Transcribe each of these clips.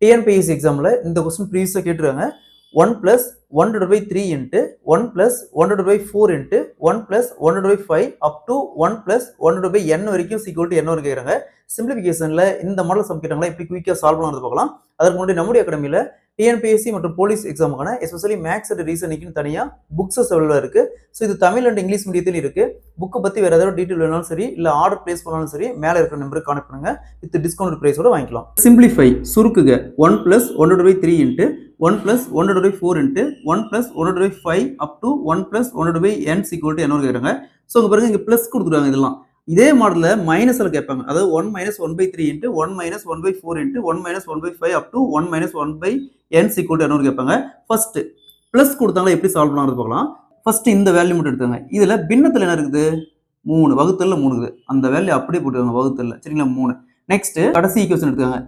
TNPSC எக்ஸாமில் இந்த question ப்ரீவியஸாக கேட்டிருக்காங்க. 1 + 1/3 into 1 + 1/4 into 1 + 1/5 up to 1 + 1/n வரைக்கும் = n வரைக்கும் கேட்குறாங்க. சிம்பிளிஃபிகேஷனில் இந்த மாடல் சம் கேட்டாங்களா எப்படி குயிக்காக சால்வ் பண்ணுறது பார்க்கலாம். அதற்கு முன்னாடி நம்முடைய அகாடமியில் டிஎன்பிஎஸ்சி மற்றும் போலீஸ் எக்ஸாமுக்கான எஸ்பெஷலி மேக்ஸ் அண்ட் ரீசனிங்னு தனியாக புக்ஸஸ் அவைலபிளாக இருக்குது. ஸோ இது தமிழ் அண்ட் இங்கிலீஷ் மீடியத்திலும் இருக்குது. புக்கை பற்றி வேறு ஏதாவது டீட்டெயில் வேணாலும் சரி, இல்லை ஆர்டர் பிளேஸ் பண்ணாலும் சரி, மேலே இருக்கிற நம்பருக்கு கான்டெக்ட் பண்ணுங்கள். வித் டிஸ்கவுண்ட் ப்ரைஸோட வாங்கிக்கலாம். சிம்பிளிஃபை சுருக்குக 1 + 1/3 into 1 + 1/4 into 1 + 1/5 up to 1 + 1/n = n கேட்குறாங்க. ஸோ இங்கே பாருங்க, இங்கே ப்ளஸ் கொடுத்துருவாங்க. இதெல்லாம் இதே மாடலில் மைனஸில் கேட்பாங்க. அதாவது 1 - 1/3 into 1 - 1/4 into 1 - 1/5 up to 1 - 1/n = n கேட்பாங்க. ஃபர்ஸ்ட் ப்ளஸ் கொடுத்தாங்களா எப்படி சால்வ் பண்ணுறது பார்க்கலாம். ஃபர்ஸ்ட் இந்த வேல்யூ மட்டும் எடுத்தாங்க. இதில் பின்னத்தில் என்ன இருக்குது? 3 வகுத்தல்ல 3 இருக்குது. அந்த வேல்யூ அப்படியே போட்டுருவாங்க வகுத்தல்ல. சரிங்களா? 3. நெக்ஸ்ட் கடைசி ஈக்குவேஷன் எடுத்துக்காங்க.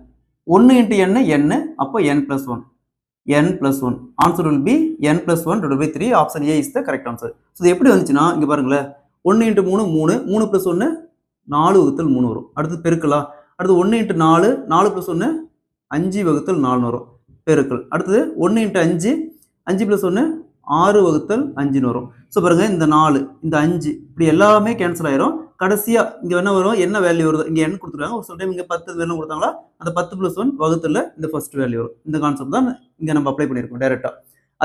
1 × n அப்போ n + 1. n + 1. Answer will be n + 1/3. Option A is the correct answer. So இது எப்படி வந்துச்சுன்னா இங்கே பாருங்களேன், 1 × 3 3, 3 + 1 4/3 வரும். அடுத்து பெருக்கலாம். அடுத்து 1 × 4 4 + 1 5/4 வரும். பெருக்கல். அடுத்தது 1 × 5 5 + 1 6/5 வரும். ஸோ பாருங்க, இந்த 4 இந்த 5 இப்படி எல்லாமே கேன்சல் ஆயிரும். கடைசியாக இங்கே என்ன வரும்? என்ன வேல்யூ வருது? இங்கே n கொடுத்துருக்காங்க. ஒரு டைம் இங்கே 10 வேணும் கொடுத்தாங்களா, அந்த 10 + 1 வகுத்துல இந்த ஃபர்ஸ்ட் வேல்யூ வரும். இந்த கான்செப்ட் தான் இங்கே நம்ம அப்ளை பண்ணியிருக்கோம் டைரெக்டாக.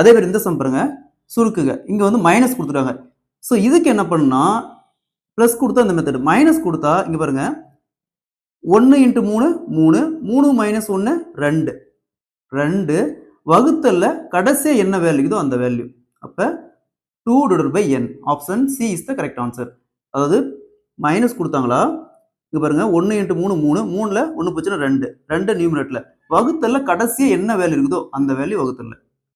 அதே மாதிரி இந்த சம் பாருங்க, சுருக்குங்க. இங்கே வந்து மைனஸ் கொடுத்துட்டாங்க. ஸோ இதுக்கு என்ன பண்ணுன்னா, ப்ளஸ் கொடுத்தா இந்த மெத்தட், மைனஸ் கொடுத்தா இங்கே பாருங்க 1 × 3 3 3 - 1 2 2 வகுத்தல்ல கடைசியாக என்ன வேல்யூ இதோ அந்த வேல்யூ. அப்போ 2/n. Option C is the correct answer. அதாவது மைனஸ் கொடுத்தாங்களா, இங்கே பாருங்க 1 × 3 3 3ல் 1 போச்சுன்னா 2 2 நியூமரேட்டரில் வகுத்தல்ல கடைசியாக என்ன வேல்யூ இருக்குதோ அந்த வேல்யூ வகுத்தல்ல.